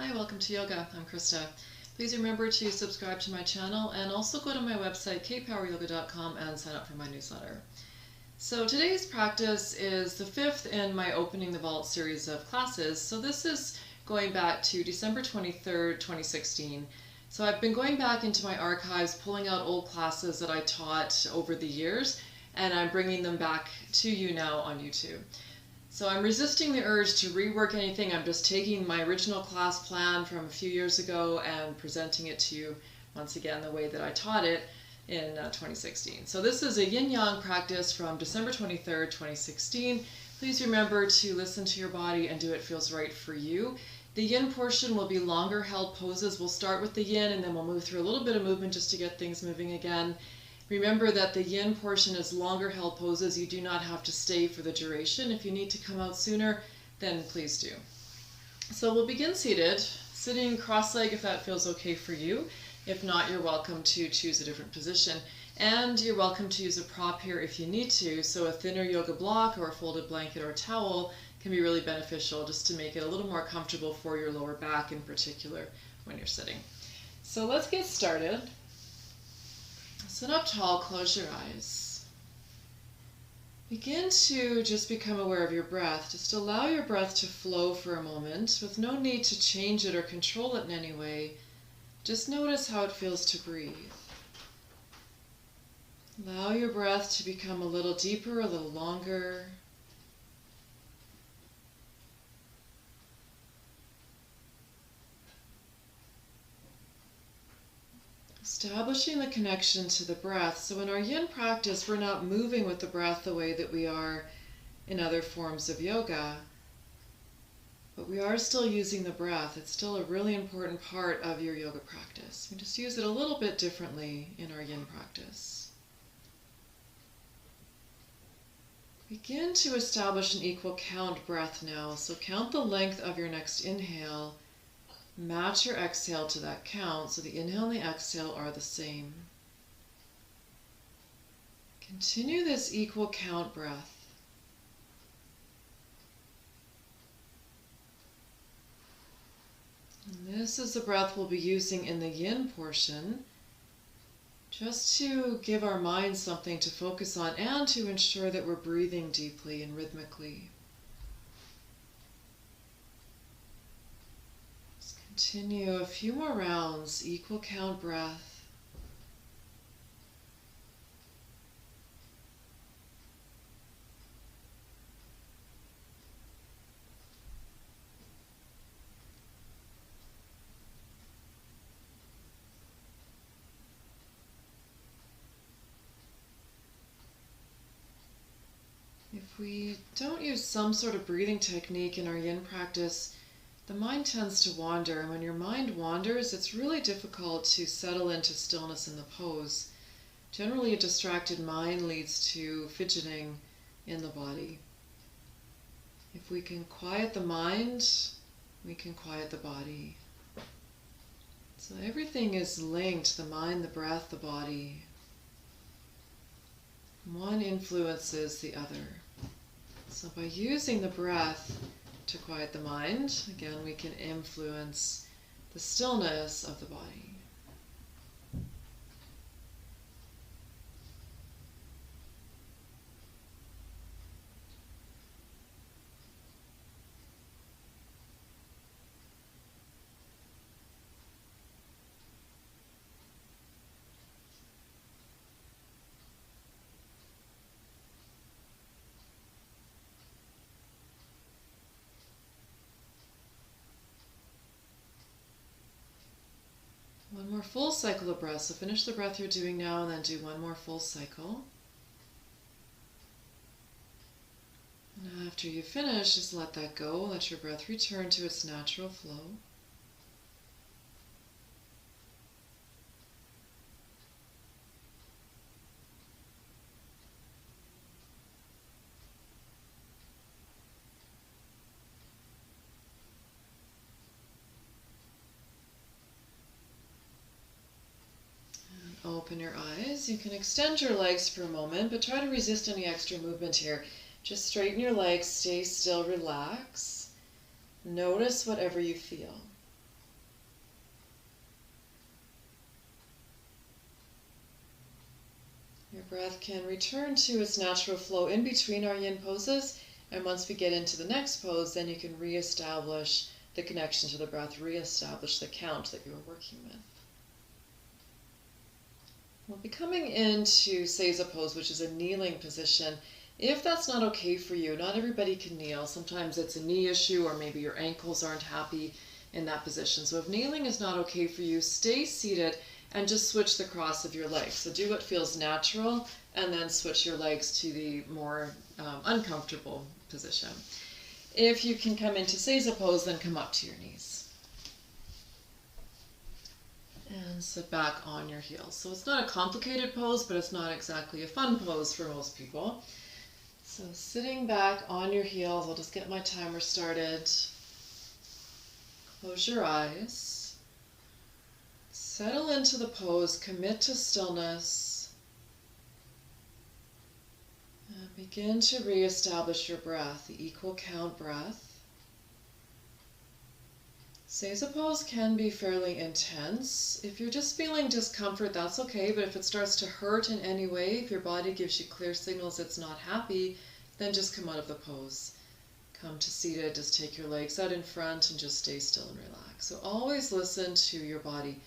Hi, welcome to yoga. I'm Krista. Please remember to subscribe to my channel and also go to my website kpoweryoga.com and sign up for my newsletter. So today's practice is the fifth in my Opening the Vault series of classes. So this is going back to December 23rd, 2016. So I've been going back into my archives, pulling out old classes that I taught over the years, and I'm bringing them back to you now on YouTube. So I'm resisting the urge to rework anything. I'm just taking my original class plan from a few years ago and presenting it to you once again the way that I taught it in 2016. So this is a yin-yang practice from December 23rd, 2016. Please remember to listen to your body and do what feels right for you. The yin portion will be longer held poses. We'll start with the yin and then we'll move through a little bit of movement just to get things moving again. Remember that the yin portion is longer held poses. You do not have to stay for the duration. If you need to come out sooner, then please do. So we'll begin seated, sitting cross-legged if that feels okay for you. If not, you're welcome to choose a different position. And you're welcome to use a prop here if you need to. So a thinner yoga block or a folded blanket or a towel can be really beneficial just to make it a little more comfortable for your lower back in particular when you're sitting. So let's get started. Sit up tall, close your eyes. Begin to just become aware of your breath. Just allow your breath to flow for a moment with no need to change it or control it in any way. Just notice how it feels to breathe. Allow your breath to become a little deeper, a little longer. Establishing the connection to the breath. So in our yin practice, we're not moving with the breath the way that we are in other forms of yoga, but we are still using the breath. It's still a really important part of your yoga practice. We just use it a little bit differently in our yin practice. Begin to establish an equal count breath now. So count the length of your next inhale. Match your exhale to that count, so the inhale and the exhale are the same. Continue this equal count breath. And this is the breath we'll be using in the yin portion, just to give our mind something to focus on and to ensure that we're breathing deeply and rhythmically. Continue a few more rounds, equal count breath. If we don't use some sort of breathing technique in our yin practice, the mind tends to wander, and when your mind wanders, it's really difficult to settle into stillness in the pose. Generally, a distracted mind leads to fidgeting in the body. If we can quiet the mind, we can quiet the body. So everything is linked, the mind, the breath, the body. One influences the other. So by using the breath to quiet the mind, again, we can influence the stillness of the body. One more full cycle of breath. So finish the breath you're doing now and then do one more full cycle. And after you finish, just let that go. Let your breath return to its natural flow. Open your eyes. You can extend your legs for a moment, but try to resist any extra movement here. Just straighten your legs, stay still, relax. Notice whatever you feel. breath can return to its natural flow in between our yin poses. And once we get into the next pose, then you can reestablish the connection to the breath, reestablish the count that you were working with. We'll be coming into Seiza pose, which is a kneeling position. If that's not okay for you, not everybody can kneel. Sometimes it's a knee issue, or maybe your ankles aren't happy in that position. So if kneeling is not okay for you, stay seated and just switch the cross of your legs. So do what feels natural, and then switch your legs to the more uncomfortable position. If you can come into Seiza pose, then come up to your knees. And sit back on your heels. So it's not a complicated pose, but it's not exactly a fun pose for most people. So sitting back on your heels, I'll just get my timer started. Close your eyes. Settle into the pose, commit to stillness. And begin to reestablish your breath, the equal count breath. Seiza pose can be fairly intense. If you're just feeling discomfort, that's okay, but if it starts to hurt in any way, if your body gives you clear signals it's not happy, then just come out of the pose. Come to seated, just take your legs out in front and just stay still and relax. So always listen to your body.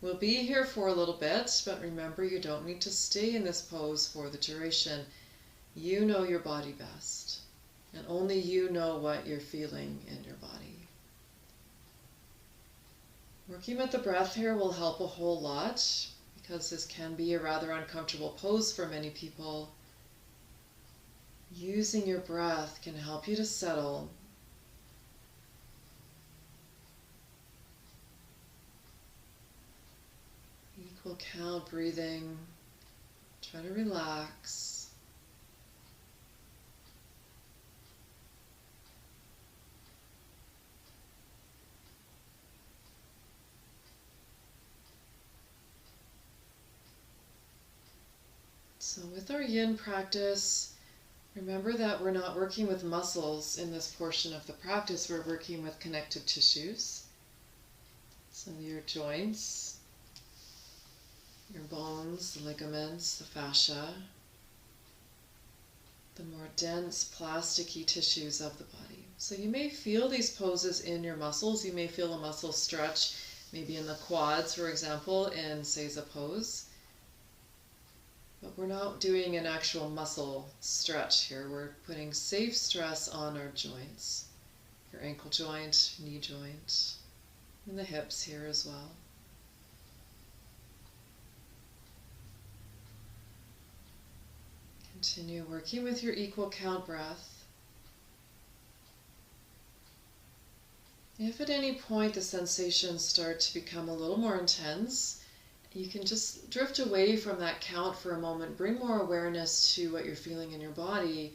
We'll be here for a little bit, but remember, you don't need to stay in this pose for the duration. You know your body best, and only you know what you're feeling in your body. Working with the breath here will help a whole lot, because this can be a rather uncomfortable pose for many people. Using your breath can help you to settle. Equal count breathing. Try to relax. So with our yin practice, remember that we're not working with muscles in this portion of the practice. We're working with connective tissues. So your joints, your bones, the ligaments, the fascia, the more dense plasticky tissues of the body. So you may feel these poses in your muscles. You may feel a muscle stretch, maybe in the quads, for example, in Seiza pose. But we're not doing an actual muscle stretch here. We're putting safe stress on our joints. Your ankle joint, knee joint, and the hips here as well. Continue working with your equal count breath. If at any point the sensations start to become a little more intense, you can just drift away from that count for a moment, bring more awareness to what you're feeling in your body,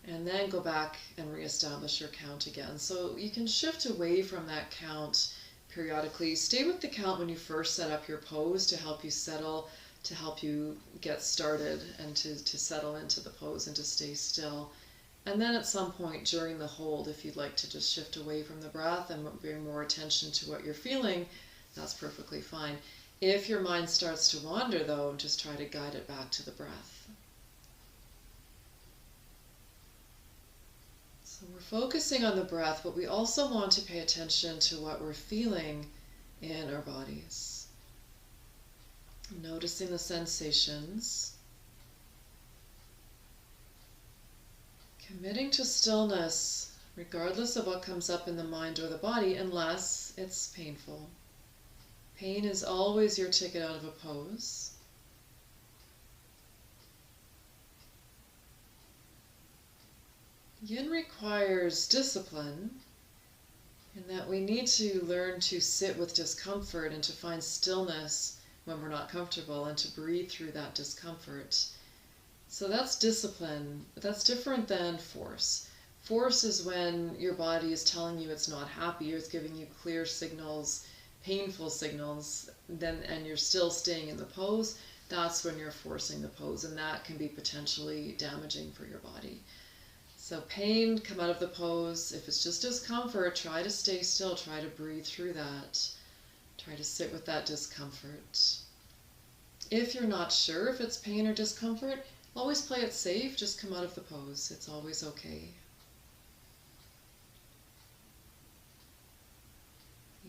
and then go back and reestablish your count again. So you can shift away from that count periodically. Stay with the count when you first set up your pose to help you settle, to help you get started, and to settle into the pose and to stay still. And then at some point during the hold, if you'd like to just shift away from the breath and bring more attention to what you're feeling, that's perfectly fine. If your mind starts to wander, though, just try to guide it back to the breath. So we're focusing on the breath, but we also want to pay attention to what we're feeling in our bodies. Noticing the sensations. Committing to stillness, regardless of what comes up in the mind or the body, unless it's painful. Pain is always your ticket out of a pose. Yin requires discipline, in that we need to learn to sit with discomfort and to find stillness when we're not comfortable and to breathe through that discomfort. So that's discipline, but that's different than force. Force is when your body is telling you it's not happy, or it's giving you clear signals, painful signals, and you're still staying in the pose. That's when you're forcing the pose, and that can be potentially damaging for your body. So pain, come out of the pose. If it's just discomfort, try to stay still, try to breathe through that. Try to sit with that discomfort. If you're not sure if it's pain or discomfort, always play it safe. Just come out of the pose. It's always okay.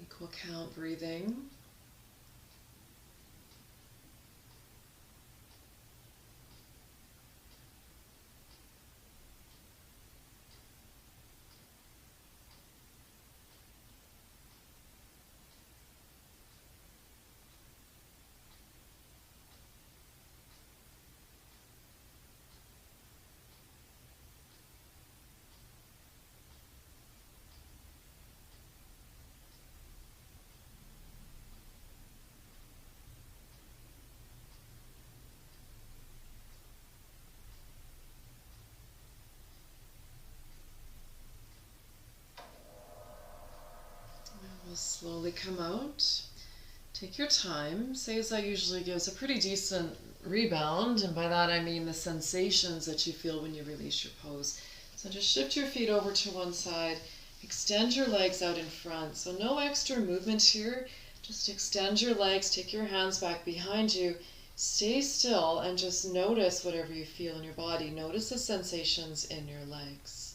Equal count breathing. We'll slowly come out. Take your time. Seiza usually gives a pretty decent rebound, and by that I mean the sensations that you feel when you release your pose. So just shift your feet over to one side, extend your legs out in front. So no extra movement here, just extend your legs, take your hands back behind you, stay still and just notice whatever you feel in your body. Notice the sensations in your legs.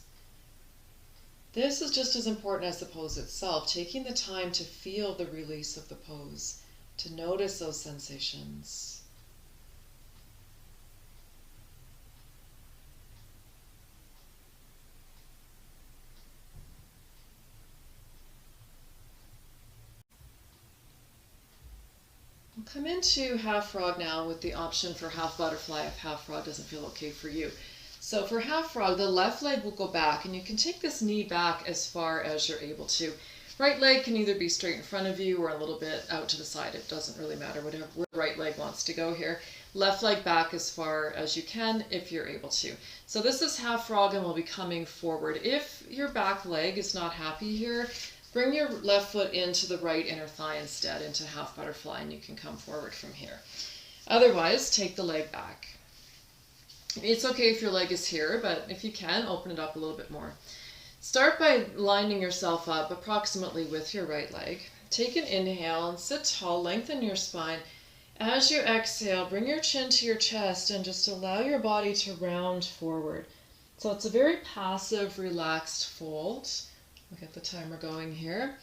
This is just as important as the pose itself, taking the time to feel the release of the pose, to notice those sensations. We'll come into half frog now with the option for half butterfly if half frog doesn't feel okay for you. So for half frog, the left leg will go back, and you can take this knee back as far as you're able to. Right leg can either be straight in front of you or a little bit out to the side. It doesn't really matter, where the right leg wants to go here. Left leg back as far as you can if you're able to. So this is half frog and we'll be coming forward. If your back leg is not happy here, bring your left foot into the right inner thigh instead, into half butterfly, and you can come forward from here. Otherwise, take the leg back. It's okay if your leg is here, but if you can, open it up a little bit more. Start by lining yourself up approximately with your right leg. Take an inhale and sit tall, lengthen your spine. As you exhale, bring your chin to your chest and just allow your body to round forward. So it's a very passive, relaxed fold. We'll get the timer going here.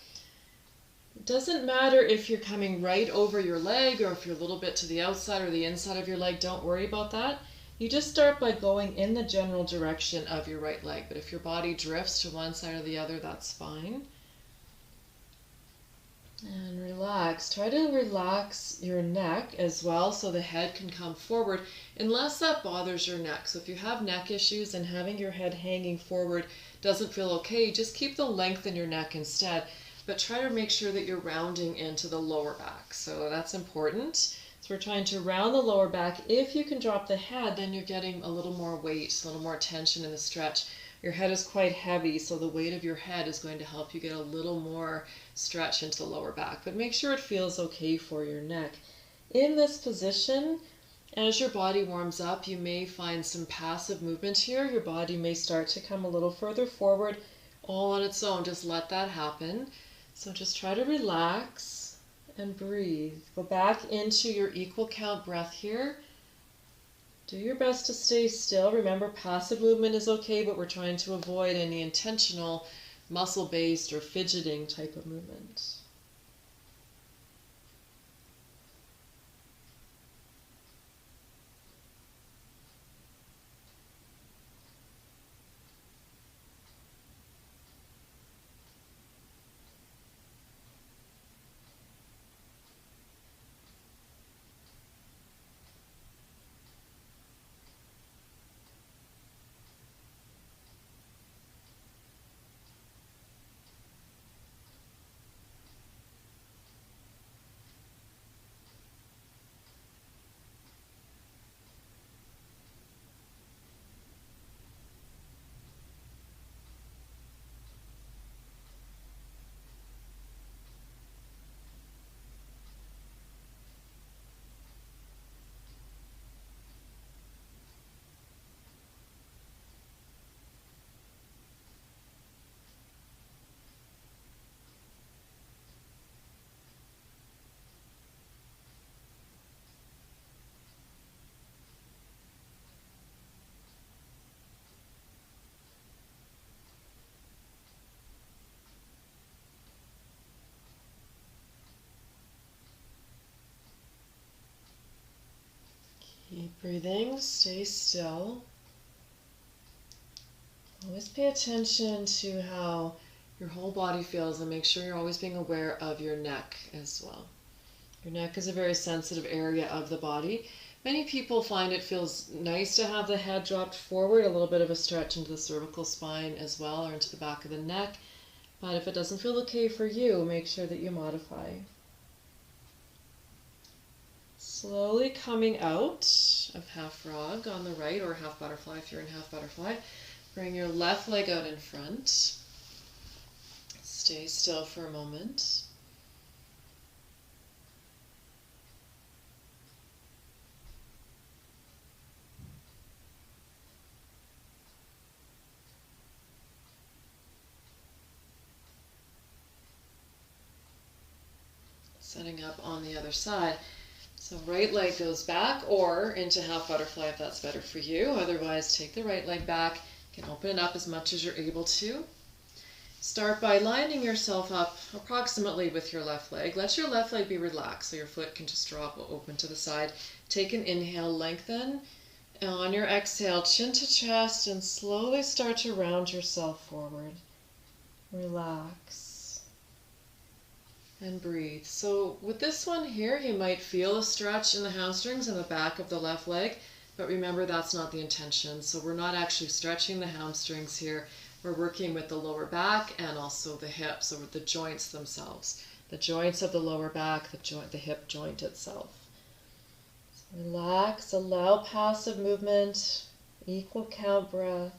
It doesn't matter if you're coming right over your leg or if you're a little bit to the outside or the inside of your leg. Don't worry about that. You just start by going in the general direction of your right leg, but if your body drifts to one side or the other, that's fine. And relax. Try to relax your neck as well so the head can come forward, unless that bothers your neck. So if you have neck issues and having your head hanging forward doesn't feel okay, just keep the length in your neck instead, but try to make sure that you're rounding into the lower back. So that's important. So we're trying to round the lower back. If you can drop the head, then you're getting a little more weight, a little more tension in the stretch. Your head is quite heavy, so the weight of your head is going to help you get a little more stretch into the lower back. But make sure it feels okay for your neck. In this position, as your body warms up, you may find some passive movement here. Your body may start to come a little further forward all on its own. Just let that happen. So just try to relax and breathe. Go back into your equal count breath here. Do your best to stay still. Remember, passive movement is okay, but we're trying to avoid any intentional muscle-based or fidgeting type of movement. Keep breathing, stay still. Always pay attention to how your whole body feels and make sure you're always being aware of your neck as well. Your neck is a very sensitive area of the body. Many people find it feels nice to have the head dropped forward, a little bit of a stretch into the cervical spine as well, or into the back of the neck. But if it doesn't feel okay for you, make sure that you modify. Slowly coming out of half frog on the right, or half butterfly if you're in half butterfly. Bring your left leg out in front. Stay still for a moment. Setting up on the other side. So right leg goes back or into half butterfly if that's better for you. Otherwise, take the right leg back. You can open it up as much as you're able to. Start by lining yourself up approximately with your left leg. Let your left leg be relaxed so your foot can just drop open to the side. Take an inhale, lengthen. And on your exhale, chin to chest, and slowly start to round yourself forward. Relax. And breathe. So with this one here, you might feel a stretch in the hamstrings and the back of the left leg, but remember that's not the intention. So we're not actually stretching the hamstrings here. We're working with the lower back and also the hips, or the joints themselves. The joints of the lower back, the hip joint itself. So relax, allow passive movement, equal count breath.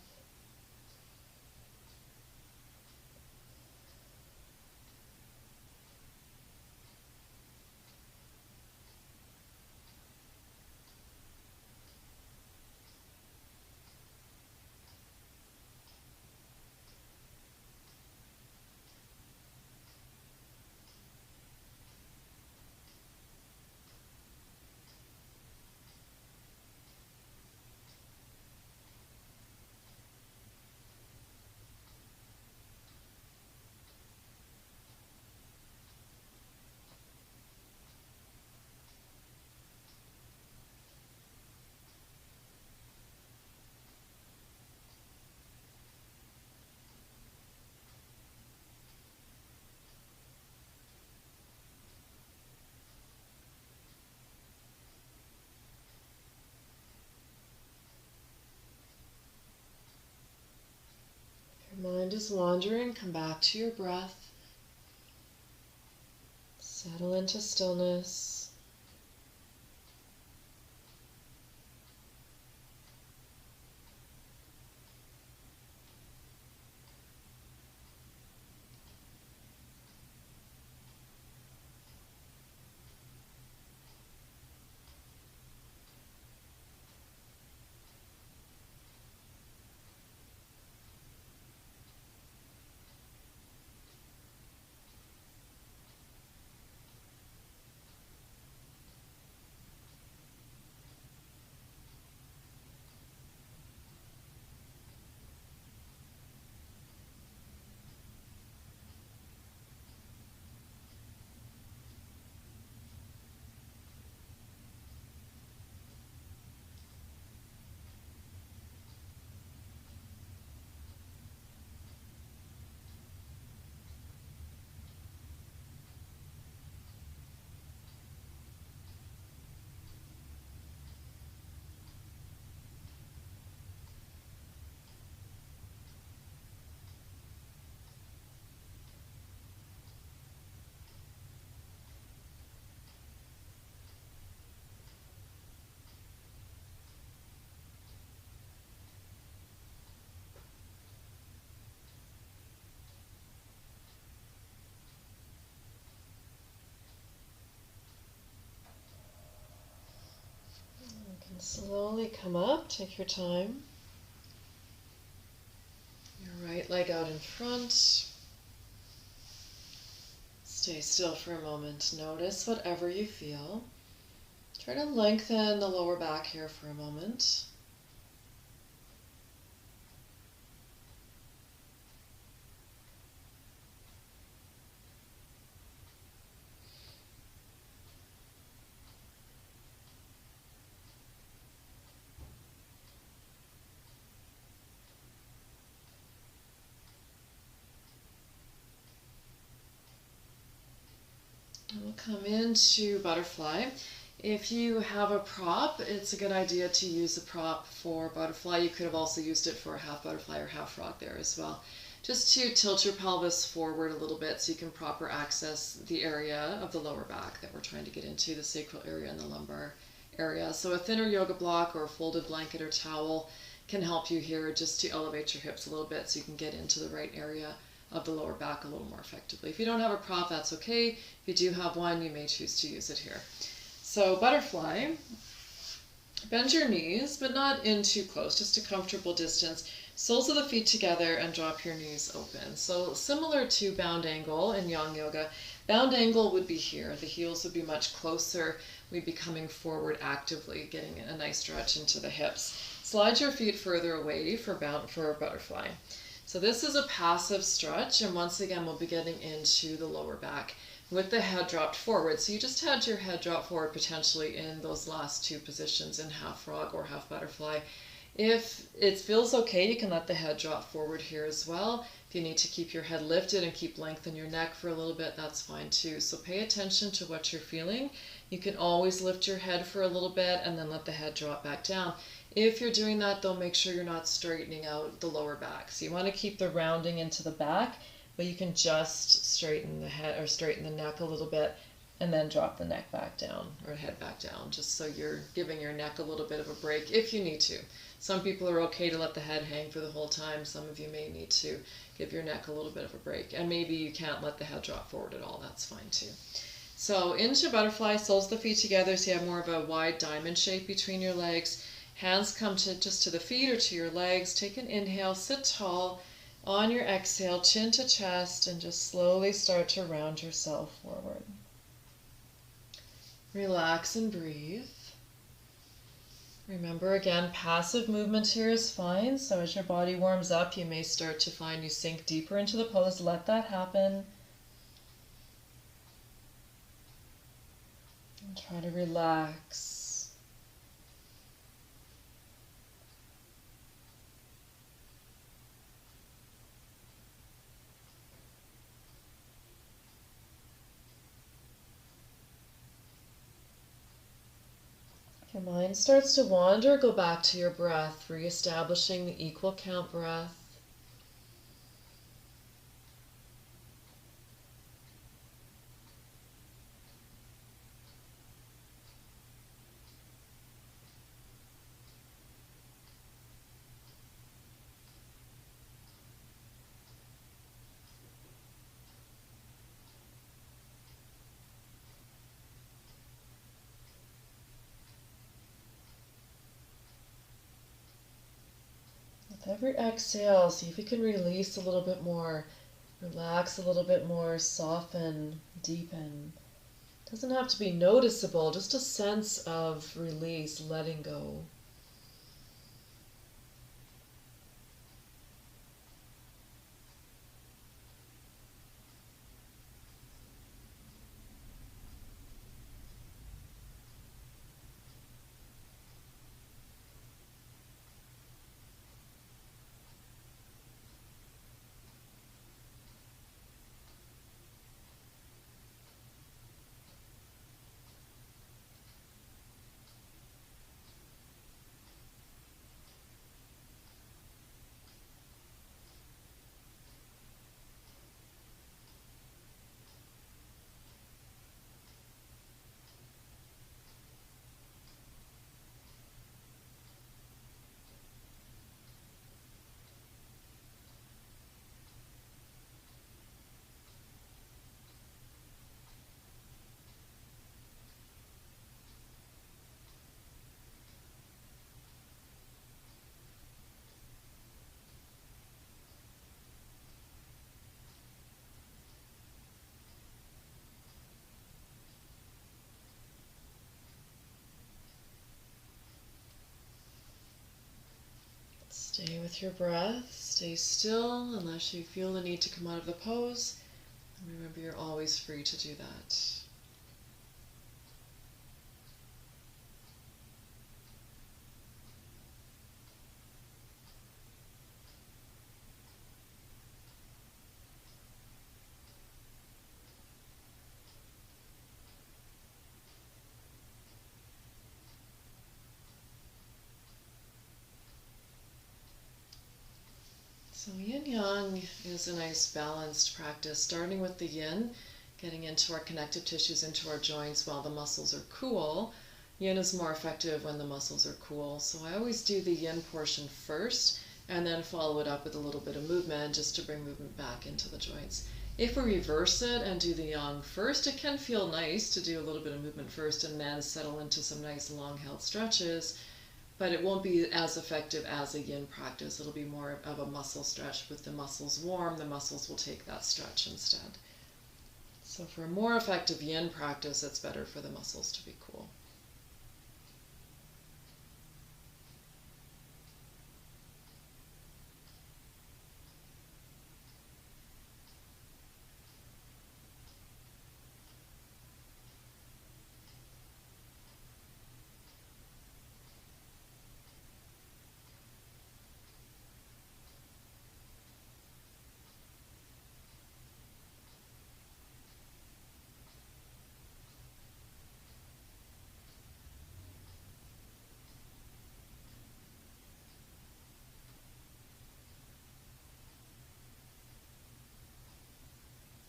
Your mind is wandering, come back to your breath. Settle into stillness. Slowly come up, take your time. Your right leg out in front. Stay still for a moment. Notice whatever you feel. Try to lengthen the lower back here for a moment. We'll come into butterfly. If you have a prop, it's a good idea to use a prop for butterfly. You could have also used it for a half butterfly or half frog there as well. Just to tilt your pelvis forward a little bit so you can proper access the area of the lower back that we're trying to get into, the sacral area and the lumbar area. So a thinner yoga block or a folded blanket or towel can help you here just to elevate your hips a little bit so you can get into the right area of the lower back a little more effectively. If you don't have a prop, that's okay. If you do have one, you may choose to use it here. So butterfly, bend your knees, but not in too close, just a comfortable distance. Soles of the feet together and drop your knees open. So similar to bound angle in yang yoga, bound angle would be here. The heels would be much closer. We'd be coming forward actively, getting a nice stretch into the hips. Slide your feet further away for butterfly. So this is a passive stretch, and once again we'll be getting into the lower back with the head dropped forward. So you just had your head drop forward potentially in those last two positions in half frog or half butterfly. If it feels okay, you can let the head drop forward here as well. If you need to keep your head lifted and keep length in your neck for a little bit, that's fine too. So pay attention to what you're feeling. You can always lift your head for a little bit and then let the head drop back down. If you're doing that, though, make sure you're not straightening out the lower back. So you want to keep the rounding into the back, but you can just straighten the head or straighten the neck a little bit and then drop the neck back down or head back down, just so you're giving your neck a little bit of a break if you need to. Some people are okay to let the head hang for the whole time. Some of you may need to give your neck a little bit of a break. And maybe you can't let the head drop forward at all. That's fine too. So into butterfly, soles of the feet together so you have more of a wide diamond shape between your legs. Hands come just to the feet or to your legs. Take an inhale, sit tall. On your exhale, chin to chest, and just slowly start to round yourself forward. Relax and breathe. Remember again, passive movement here is fine. So as your body warms up, you may start to find you sink deeper into the pose. Let that happen. And try to relax. If your mind starts to wander, go back to your breath, reestablishing the equal count breath. With every exhale, see if you can release a little bit more, relax a little bit more, soften, deepen. It doesn't have to be noticeable, just a sense of release, letting go. Stay with your breath, stay still unless you feel the need to come out of the pose. And remember, you're always free to do that. So yin-yang is a nice balanced practice, starting with the yin, getting into our connective tissues, into our joints while the muscles are cool. Yin is more effective when the muscles are cool. So I always do the yin portion first and then follow it up with a little bit of movement just to bring movement back into the joints. If we reverse it and do the yang first, it can feel nice to do a little bit of movement first and then settle into some nice long-held stretches, but it won't be as effective as a yin practice. It'll be more of a muscle stretch. With the muscles warm, the muscles will take that stretch instead. So for a more effective yin practice, it's better for the muscles to be cool.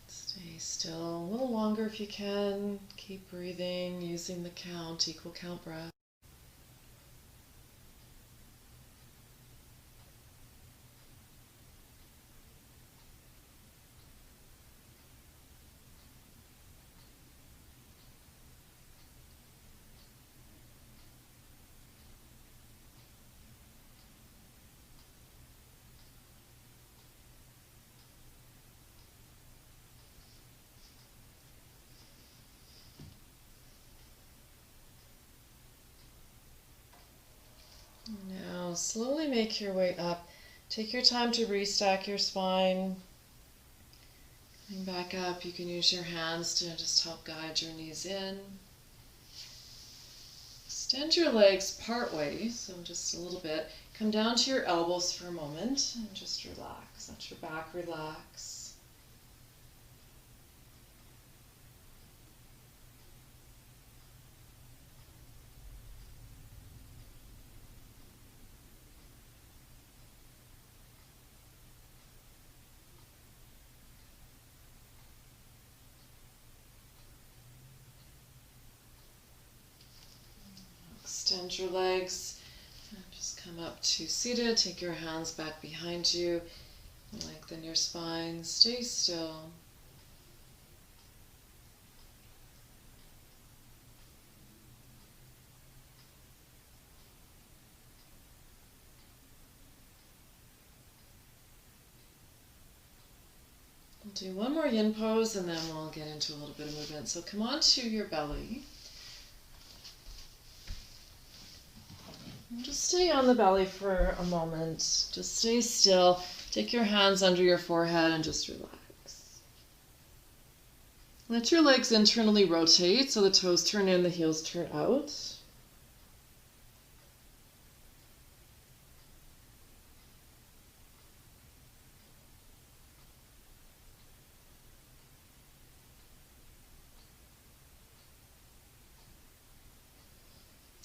Stay still a little longer if you can. Keep breathing, using the count, equal count breath. Now slowly make your way up. Take your time to restack your spine. Coming back up, you can use your hands to just help guide your knees in. Extend your legs part way, so just a little bit. Come down to your elbows for a moment and just relax. Let your back relax. Extend your legs. Just come up to seated. Take your hands back behind you. Lengthen your spine. Stay still. We'll do one more yin pose and then we'll get into a little bit of movement. So come on to your belly. Just stay on the belly for a moment. Just stay still. Take your hands under your forehead and just relax. Let your legs internally rotate so the toes turn in, the heels turn out.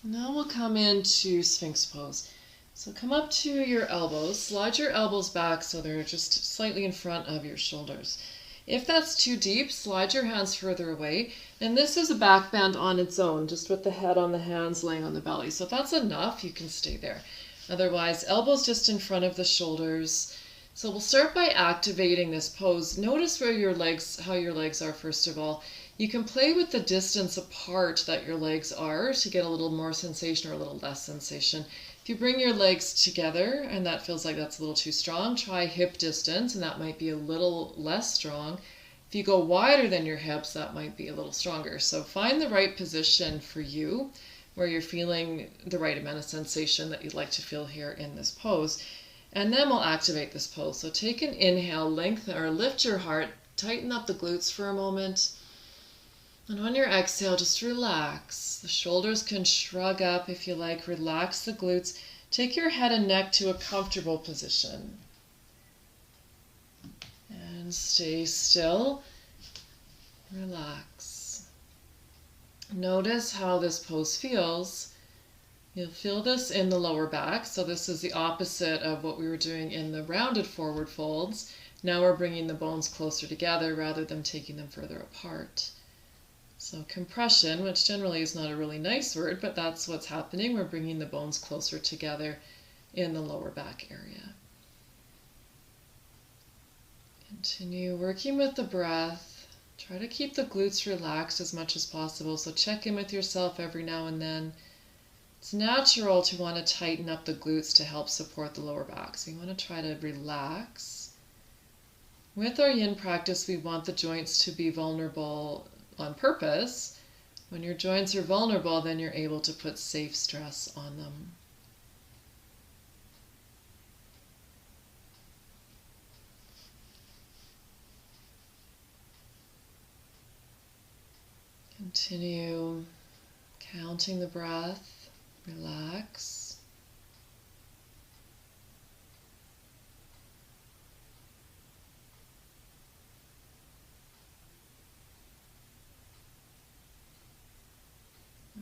Now we'll come into Sphinx Pose. So come up to your elbows, slide your elbows back so they're just slightly in front of your shoulders. If that's too deep, slide your hands further away. And this is a back bend on its own, just with the head on the hands laying on the belly. So if that's enough, you can stay there. Otherwise, elbows just in front of the shoulders. So we'll start by activating this pose. Notice where your legs, how your legs are first of all. You can play with the distance apart that your legs are to get a little more sensation or a little less sensation. If you bring your legs together and that feels like that's a little too strong, try hip distance and that might be a little less strong. If you go wider than your hips, that might be a little stronger. So find the right position for you where you're feeling the right amount of sensation that you'd like to feel here in this pose. And then we'll activate this pose. So take an inhale, lengthen or lift your heart, tighten up the glutes for a moment. And on your exhale, just relax. The shoulders can shrug up if you like. Relax the glutes. Take your head and neck to a comfortable position. And stay still. Relax. Notice how this pose feels You'll feel this in the lower back. So this is the opposite of what we were doing in the rounded forward folds. Now we're bringing the bones closer together rather than taking them further apart. So compression, which generally is not a really nice word, but that's what's happening. We're bringing the bones closer together in the lower back area. Continue working with the breath. Try to keep the glutes relaxed as much as possible. So check in with yourself every now and then. It's natural to want to tighten up the glutes to help support the lower back. So you want to try to relax. With our yin practice, we want the joints to be vulnerable on purpose. When your joints are vulnerable, then you're able to put safe stress on them. Continue counting the breath. Relax.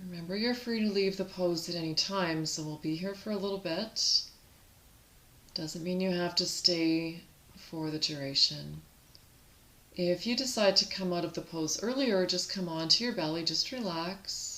Remember, you're free to leave the pose at any time, so we'll be here for a little bit. Doesn't mean you have to stay for the duration. If you decide to come out of the pose earlier, just come onto your belly, just relax.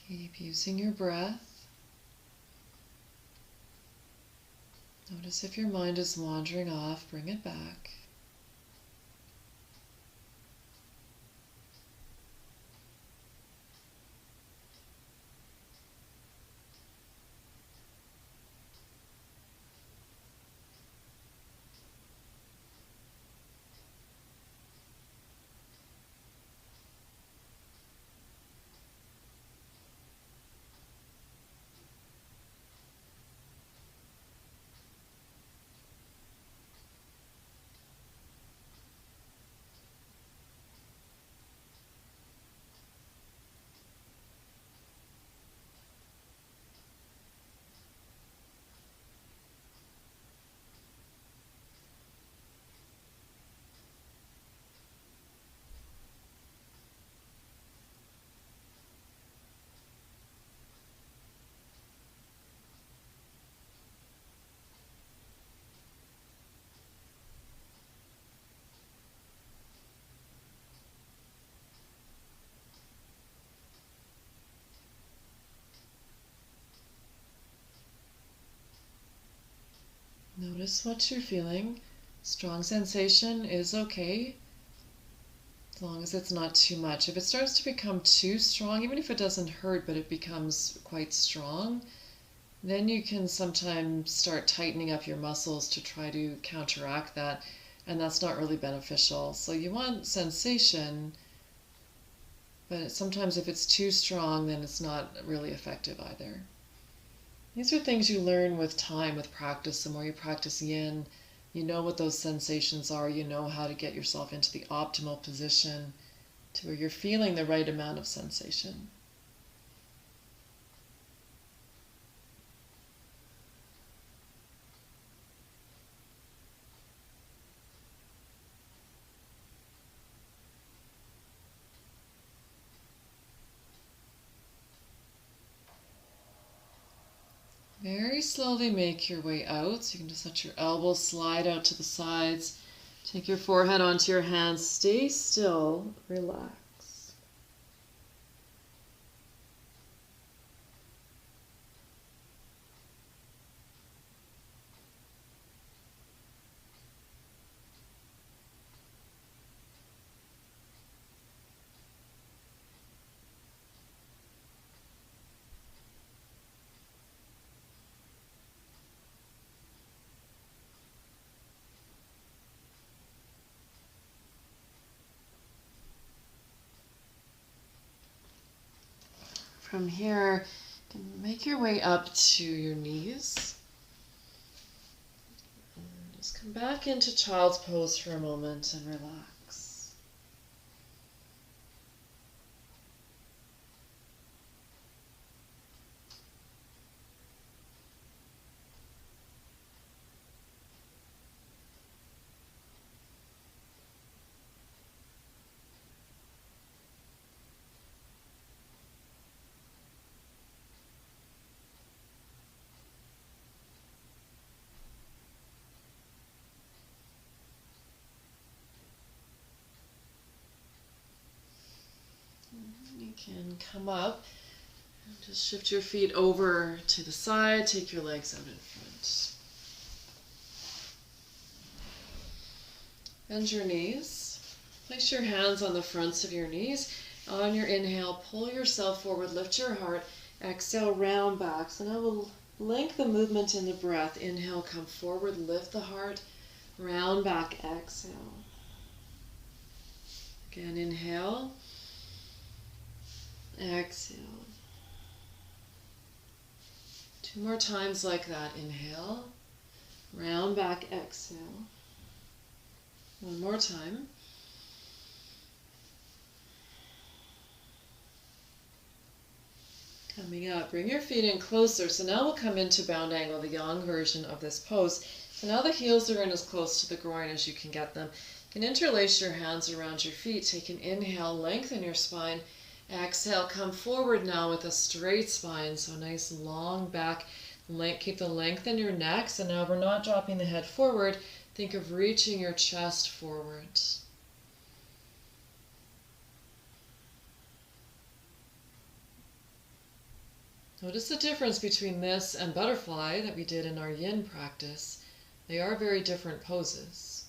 Keep using your breath. Notice if your mind is wandering off, bring it back. Notice what you're feeling. Strong sensation is okay, as long as it's not too much. If it starts to become too strong, even if it doesn't hurt, but it becomes quite strong, then you can sometimes start tightening up your muscles to try to counteract that, and that's not really beneficial. So you want sensation, but sometimes if it's too strong, then it's not really effective either. These are things you learn with time, with practice. The more you practice yin, you know what those sensations are. You know how to get yourself into the optimal position to where you're feeling the right amount of sensation. Very slowly make your way out. So you can just let your elbows slide out to the sides. Take your forehead onto your hands. Stay still. Relax. From here, you can make your way up to your knees. And just come back into child's pose for a moment and relax. You can come up and just shift your feet over to the side, take your legs out in front. Bend your knees. Place your hands on the fronts of your knees. On your inhale, pull yourself forward, lift your heart. Exhale, round back. So now we'll link the movement in the breath. Inhale, come forward, lift the heart, round back, exhale. Again, inhale. Exhale. 2 more times like that. Inhale, round back, exhale. 1 more time. Coming up, bring your feet in closer. So now we'll come into bound angle, the yang version of this pose. So now the heels are in as close to the groin as you can get them. You can interlace your hands around your feet. Take an inhale, lengthen your spine. Exhale, come forward now with a straight spine, so nice long back. Keep the length in your neck. So now we're not dropping the head forward. Think of reaching your chest forward. Notice the difference between this and butterfly that we did in our yin practice. They are very different poses.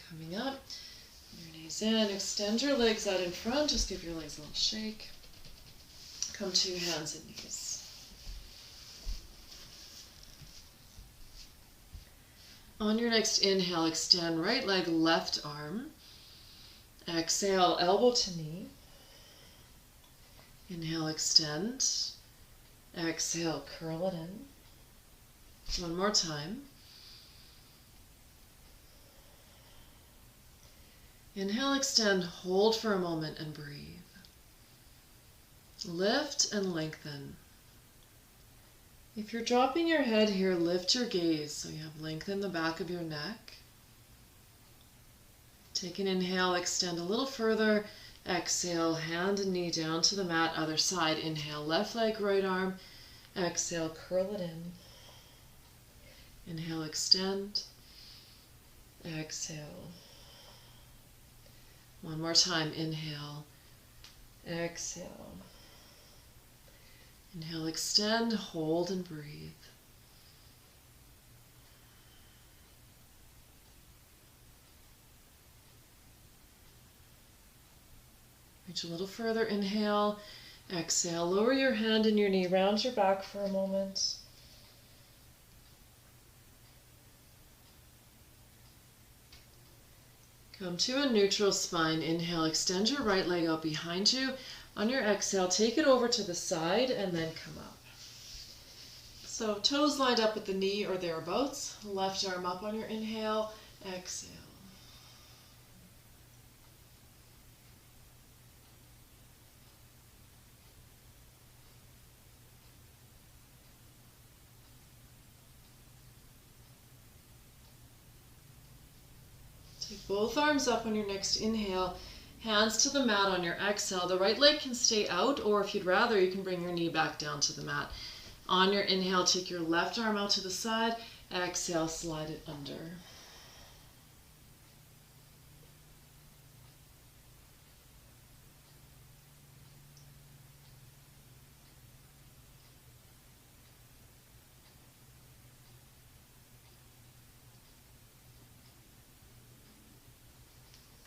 Coming up, your knees in, extend your legs out in front, just give your legs a little shake. Come to hands and knees. On your next inhale, extend right leg, left arm. Exhale, elbow to knee. Inhale, extend. Exhale, curl it in. 1 more time. Inhale, extend, hold for a moment and breathe. Lift and lengthen. If you're dropping your head here, lift your gaze so you have length in the back of your neck. Take an inhale, extend a little further. Exhale, hand and knee down to the mat, other side. Inhale, left leg, right arm. Exhale, curl it in. Inhale, extend. Exhale. 1 more time, inhale, exhale. Inhale, extend, hold and breathe. Reach a little further, inhale, exhale. Lower your hand and your knee, round your back for a moment. Come to a neutral spine. Inhale, extend your right leg out behind you. On your exhale, take it over to the side and then come up. So toes lined up with the knee or thereabouts. Left arm up on your inhale, exhale. Take both arms up on your next inhale. Hands to the mat on your exhale. The right leg can stay out, or if you'd rather, you can bring your knee back down to the mat. On your inhale, take your left arm out to the side. Exhale, slide it under.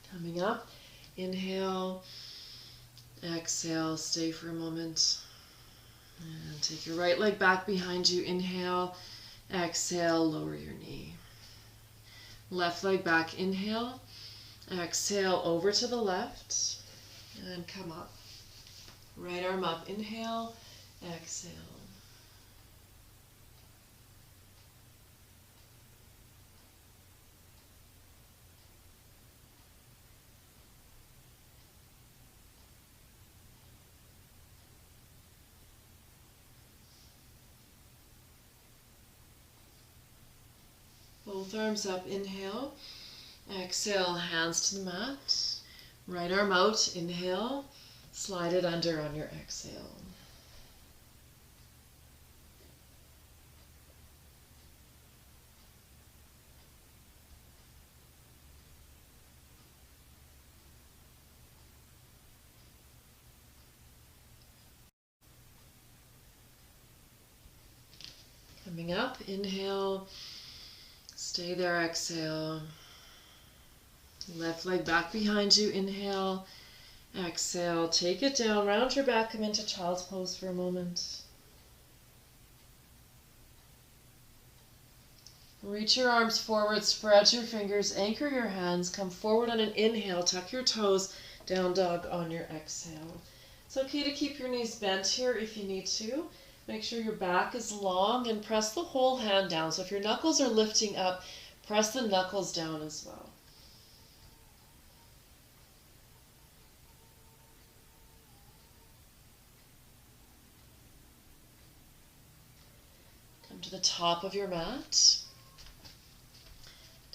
Coming up, inhale, exhale, stay for a moment. And take your right leg back behind you. Inhale, exhale, lower your knee. Left leg back, inhale, exhale, over to the left, and come up. Right arm up, inhale, exhale. Both arms up, inhale, exhale, hands to the mat, right arm out, inhale, slide it under on your exhale. Coming up, inhale, stay there, exhale. Left leg back behind you, inhale, exhale, take it down, round your back, come into child's pose for a moment. Reach your arms forward, spread your fingers, anchor your hands, come forward on an inhale, tuck your toes, down dog on your exhale. It's okay to keep your knees bent here if you need to. Make sure your back is long and press the whole hand down. So if your knuckles are lifting up, press the knuckles down as well. Come to the top of your mat.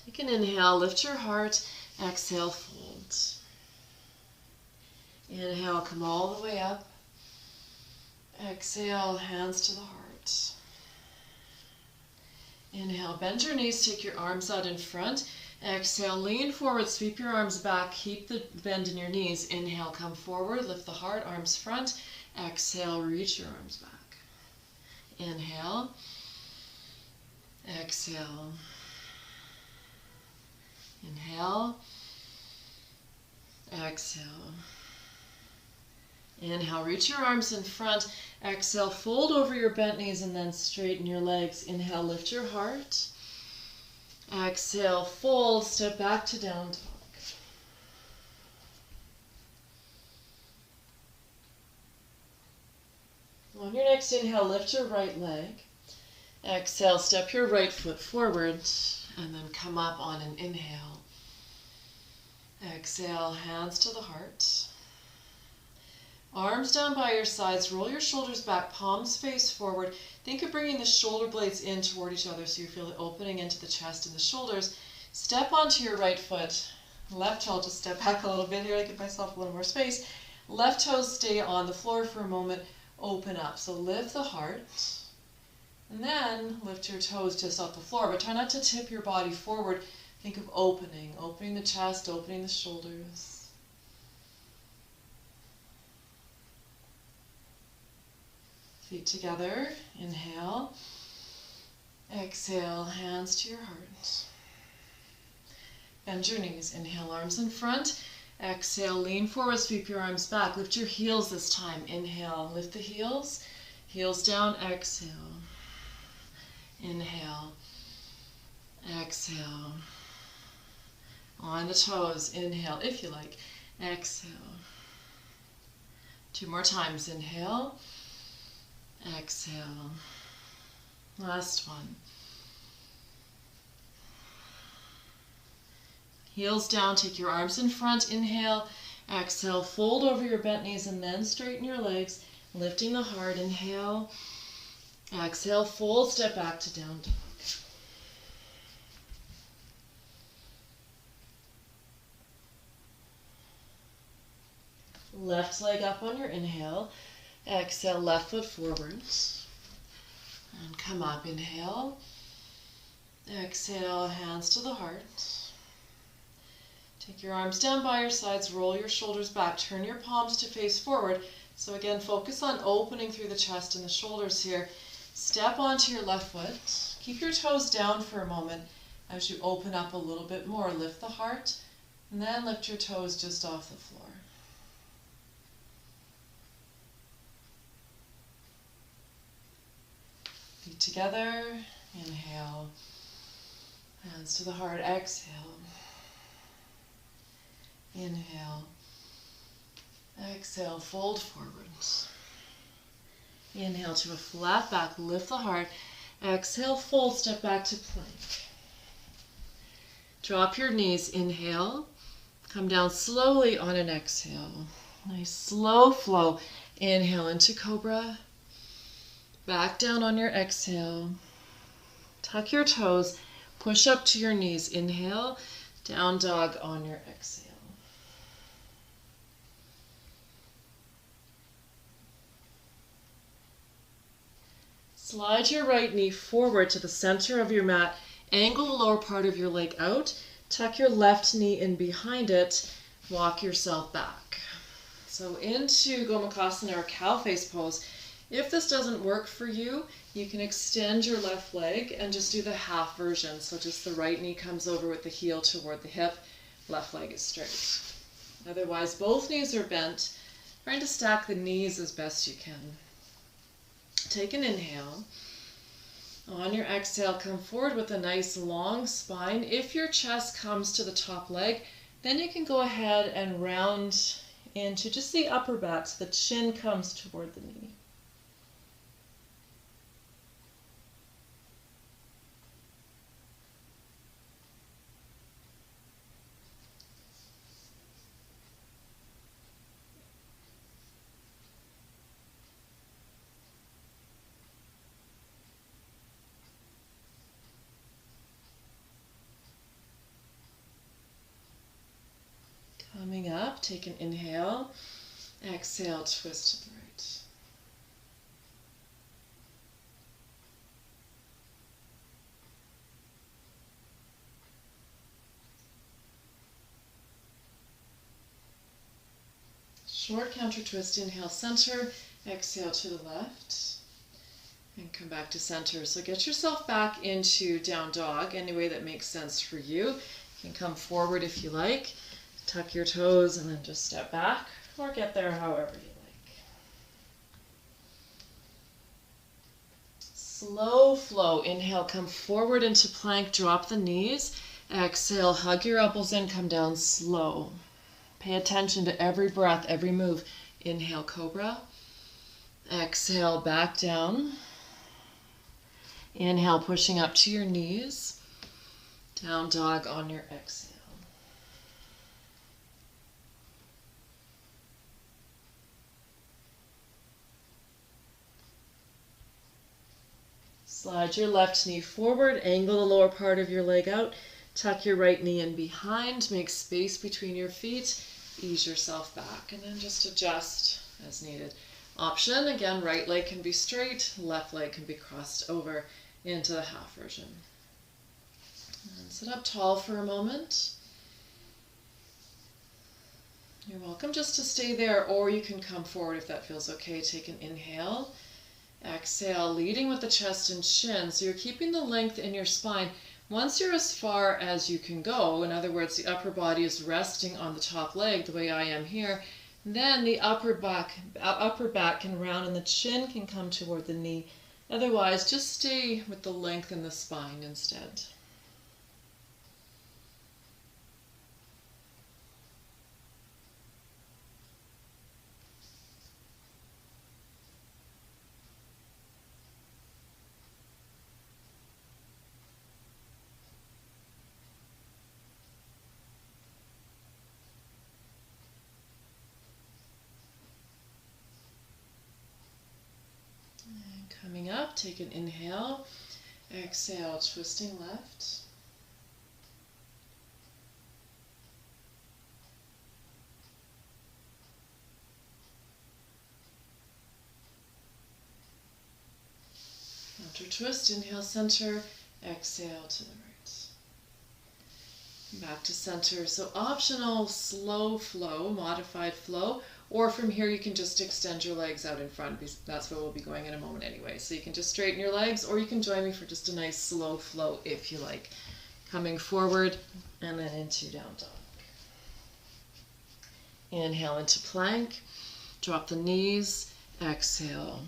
Take an inhale, lift your heart, exhale, fold. Inhale, come all the way up. Exhale, hands to the heart. Inhale, bend your knees, take your arms out in front. Exhale, lean forward, sweep your arms back, keep the bend in your knees. Inhale, come forward, lift the heart, arms front. Exhale, reach your arms back. Inhale, exhale. Inhale, exhale. Inhale, reach your arms in front. Exhale, fold over your bent knees and then straighten your legs. Inhale, lift your heart. Exhale, fold, step back to down dog. On your next inhale, lift your right leg. Exhale, step your right foot forward and then come up on an inhale. Exhale, hands to the heart. Arms down by your sides, roll your shoulders back, palms face forward. Think of bringing the shoulder blades in toward each other so you feel the opening into the chest and the shoulders. Step onto your right foot. Left toe, just step back a little bit here to give myself a little more space. Left toes stay on the floor for a moment, open up. So lift the heart, and then lift your toes just off the floor, but try not to tip your body forward. Think of opening the chest, opening the shoulders. Feet together, inhale, exhale, hands to your heart. Bend your knees, inhale, arms in front, exhale, lean forward, sweep your arms back, lift your heels this time, inhale, lift the heels, heels down, exhale, inhale, exhale, on the toes, inhale, if you like, exhale, 2 more times, inhale, exhale. Last one. Heels down, take your arms in front, inhale, exhale, fold over your bent knees and then straighten your legs, lifting the heart, inhale, exhale, fold, step back to down dog. Left leg up on your inhale. Exhale, left foot forward. And come up, inhale. Exhale, hands to the heart. Take your arms down by your sides, roll your shoulders back, turn your palms to face forward. So again, focus on opening through the chest and the shoulders here. Step onto your left foot. Keep your toes down for a moment as you open up a little bit more. Lift the heart, and then lift your toes just off the floor. Feet together, inhale. Hands to the heart, exhale. Inhale. Exhale, fold forward. Inhale to a flat back, lift the heart. Exhale, fold, step back to plank. Drop your knees, inhale. Come down slowly on an exhale. Nice slow flow. Inhale into cobra. Back down on your exhale. Tuck your toes. Push up to your knees. Inhale. Down dog on your exhale. Slide your right knee forward to the center of your mat. Angle the lower part of your leg out. Tuck your left knee in behind it. Walk yourself back. So into Gomukasana or cow face pose. If this doesn't work for you, you can extend your left leg and just do the half version. So just the right knee comes over with the heel toward the hip, left leg is straight. Otherwise, both knees are bent. Trying to stack the knees as best you can. Take an inhale. On your exhale, come forward with a nice long spine. If your chest comes to the top leg, then you can go ahead and round into just the upper back so the chin comes toward the knee. Coming up, take an inhale. Exhale, twist to the right. Short counter twist, inhale center, exhale to the left, and come back to center. So get yourself back into down dog any way that makes sense for you. You can come forward if you like. Tuck your toes and then just step back, or get there however you like. Slow flow. Inhale, come forward into plank, drop the knees. Exhale, hug your elbows in, come down slow. Pay attention to every breath, every move. Inhale, cobra. Exhale, back down. Inhale, pushing up to your knees. Down dog on your exhale. Slide your left knee forward, angle the lower part of your leg out, tuck your right knee in behind, make space between your feet, ease yourself back, and then just adjust as needed. Option, again, right leg can be straight, left leg can be crossed over into the half version. And sit up tall for a moment. You're welcome just to stay there, or you can come forward if that feels okay. Take an inhale. Exhale, leading with the chest and chin. So you're keeping the length in your spine. Once you're as far as you can go, in other words, the upper body is resting on the top leg the way I am here, then the upper back can round and the chin can come toward the knee. Otherwise, just stay with the length in the spine instead. Coming up, take an inhale, exhale, twisting left. Left or twist, inhale center, exhale to the right. Back to center. So optional slow flow, modified flow, or from here you can just extend your legs out in front. That's where we'll be going in a moment anyway. So you can just straighten your legs, or you can join me for just a nice slow flow if you like. Coming forward and then into down dog. Inhale into plank, drop the knees, exhale.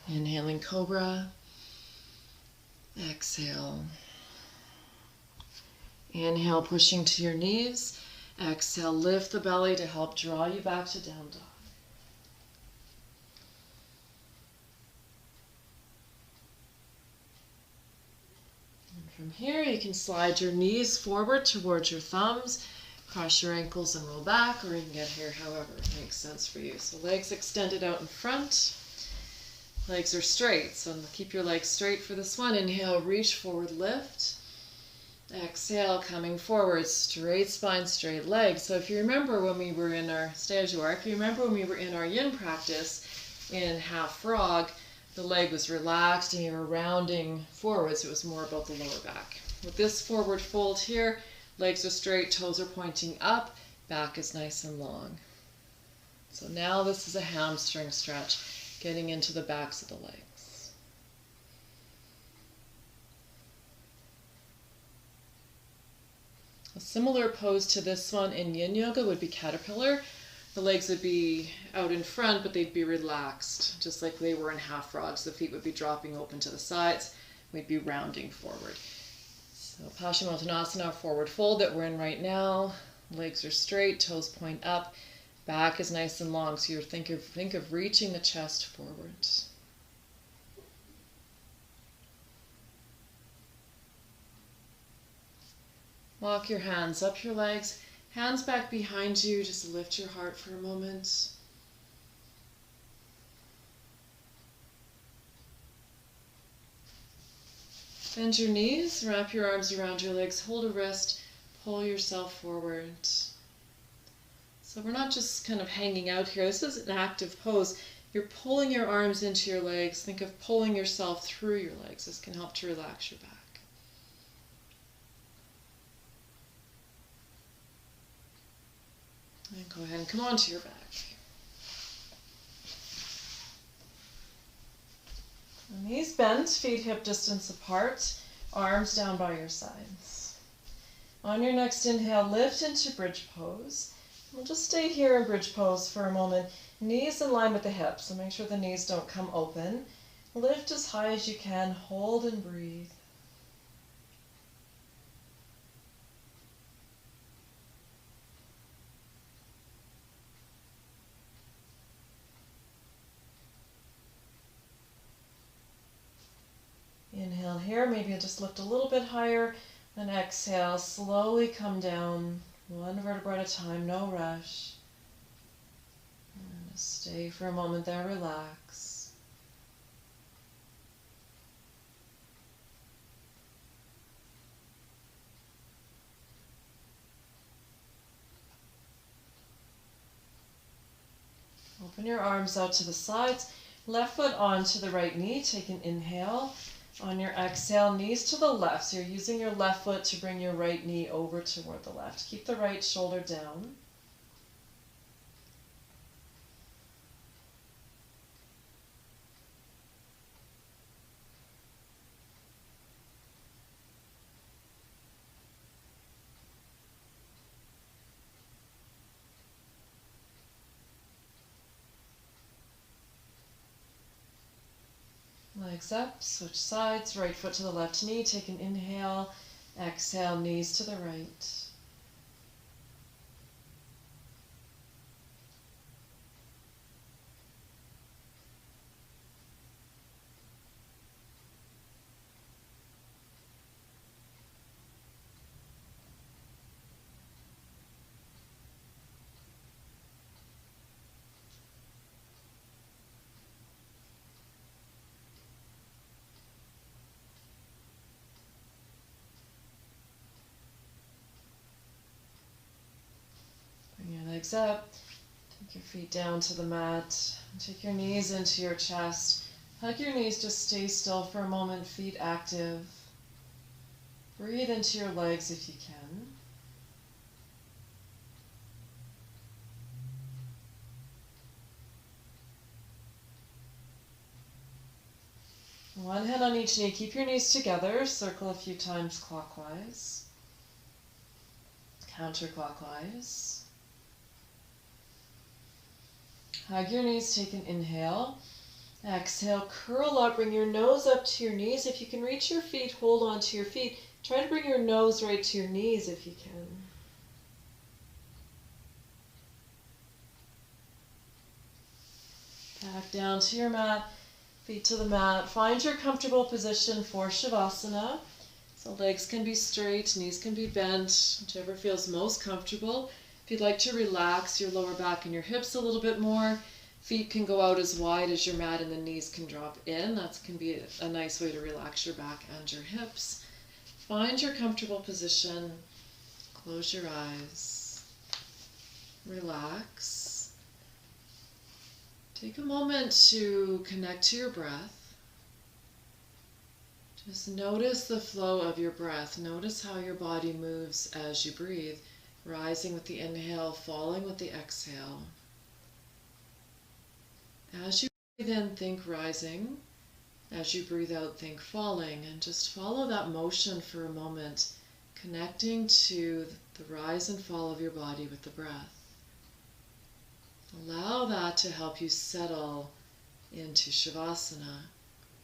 Inhaling cobra, exhale. Inhale, pushing to your knees, exhale, lift the belly to help draw you back to down dog. From here, you can slide your knees forward towards your thumbs, cross your ankles and roll back, or you can get here however makes sense for you. So legs extended out in front, legs are straight, so keep your legs straight for this one. Inhale, reach forward, lift. Exhale, coming forward, straight spine, straight legs. So if you remember when we were in our, stay as you are, if you remember when we were in our yin practice in half frog, the leg was relaxed and you were rounding forwards. It was more about the lower back. With this forward fold here, legs are straight, toes are pointing up, back is nice and long. So now this is a hamstring stretch, getting into the backs of the legs. A similar pose to this one in yin yoga would be caterpillar. The legs would be out in front, but they'd be relaxed, just like they were in half frogs. The feet would be dropping open to the sides. We'd be rounding forward. So Paschimottanasana, forward fold that we're in right now. Legs are straight, toes point up, back is nice and long. So you think of reaching the chest forward. Walk your hands up your legs. Hands back behind you, just lift your heart for a moment. Bend your knees, wrap your arms around your legs, hold a wrist, pull yourself forward. So we're not just kind of hanging out here. This is an active pose. You're pulling your arms into your legs. Think of pulling yourself through your legs. This can help to relax your back. And go ahead and come onto your back. Knees bent, feet hip distance apart, arms down by your sides. On your next inhale, lift into bridge pose. We'll just stay here in bridge pose for a moment. Knees in line with the hips, so make sure the knees don't come open. Lift as high as you can, hold and breathe. Inhale here, maybe just lift a little bit higher, and exhale, slowly come down, one vertebra at a time, no rush. And just stay for a moment there, relax. Open your arms out to the sides, left foot onto the right knee, take an inhale. On your exhale, knees to the left. So you're using your left foot to bring your right knee over toward the left. Keep the right shoulder down. Legs up, switch sides, right foot to the left knee, take an inhale, exhale, knees to the right. Legs up, take your feet down to the mat, take your knees into your chest, Hug your knees, just stay still for a moment, feet active. Breathe into your legs if you can. One hand on each knee. Keep your knees together. Circle a few times clockwise, counterclockwise. Hug your knees. Take an inhale. Exhale, curl up. Bring your nose up to your knees. If you can reach your feet, hold on to your feet. Try to bring your nose right to your knees if you can. Back down to your mat. Feet to the mat. Find your comfortable position for Shavasana. So legs can be straight, knees can be bent, whichever feels most comfortable. If you'd like to relax your lower back and your hips a little bit more, feet can go out as wide as your mat and the knees can drop in. That can be a nice way to relax your back and your hips. Find your comfortable position. Close your eyes. Relax. Take a moment to connect to your breath. Just notice the flow of your breath. Notice how your body moves as you breathe, rising with the inhale, falling with the exhale. As you breathe in, think rising. As you breathe out, think falling. And just follow that motion for a moment, connecting to the rise and fall of your body with the breath. Allow that to help you settle into Shavasana.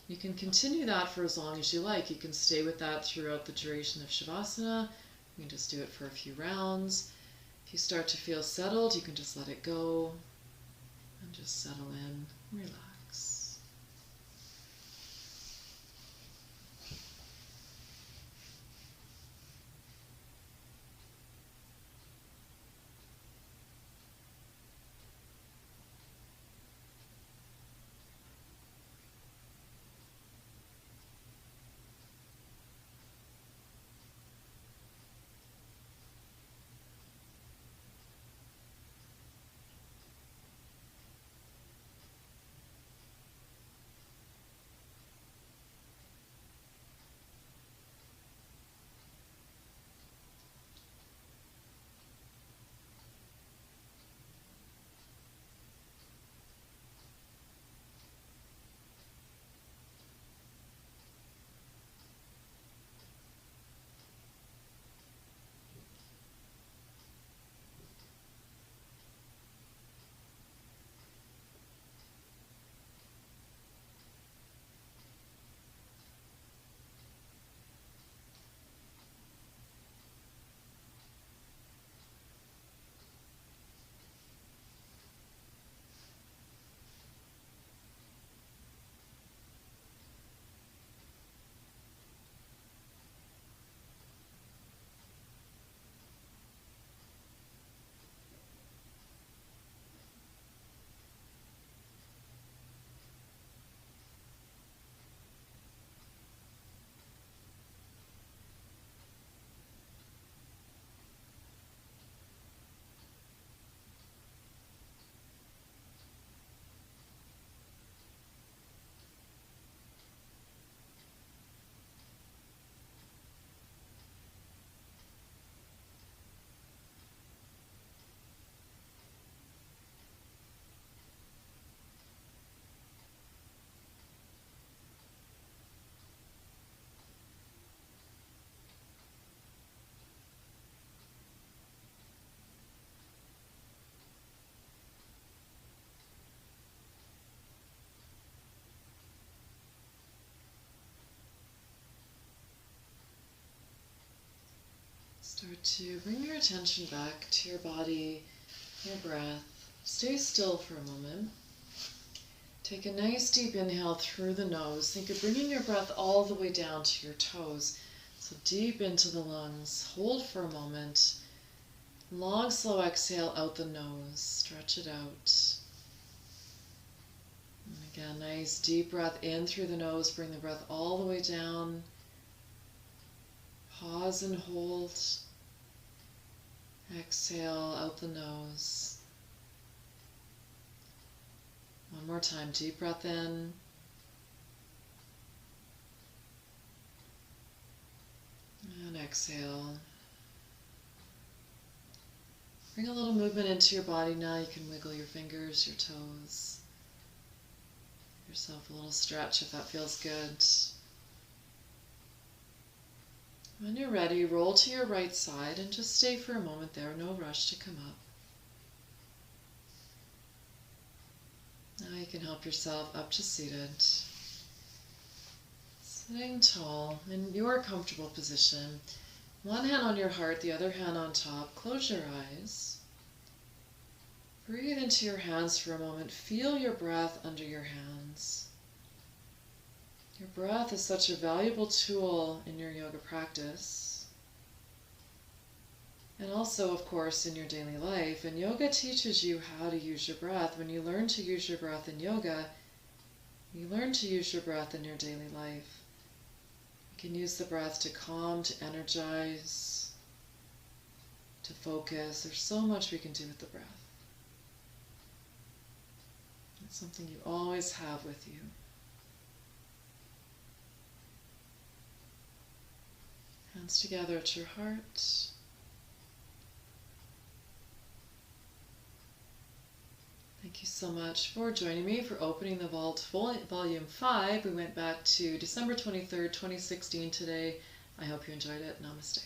You can continue that for as long as you like. You can stay with that throughout the duration of Shavasana. You can just do it for a few rounds. If you start to feel settled, you can just let it go and just settle in, relax. Start to bring your attention back to your body, your breath. Stay still for a moment. Take a nice deep inhale through the nose. Think of bringing your breath all the way down to your toes. So deep into the lungs. Hold for a moment. Long, slow exhale out the nose. Stretch it out. And again, nice deep breath in through the nose. Bring the breath all the way down. Pause and hold. Exhale out the nose. One more time, deep breath in. And exhale. Bring a little movement into your body now. You can wiggle your fingers, your toes. Give yourself a little stretch if that feels good. When you're ready, roll to your right side and just stay for a moment there. No rush to come up. Now you can help yourself up to seated. Sitting tall in your comfortable position. One hand on your heart, the other hand on top. Close your eyes. Breathe into your hands for a moment. Feel your breath under your hands. Your breath is such a valuable tool in your yoga practice. And also, of course, in your daily life. And yoga teaches you how to use your breath. When you learn to use your breath in yoga, you learn to use your breath in your daily life. You can use the breath to calm, to energize, to focus. There's so much we can do with the breath. It's something you always have with you. Hands together at your heart. Thank you so much for joining me for opening the vault volume 5. We went back to December 23rd, 2016 today. I hope you enjoyed it. Namaste.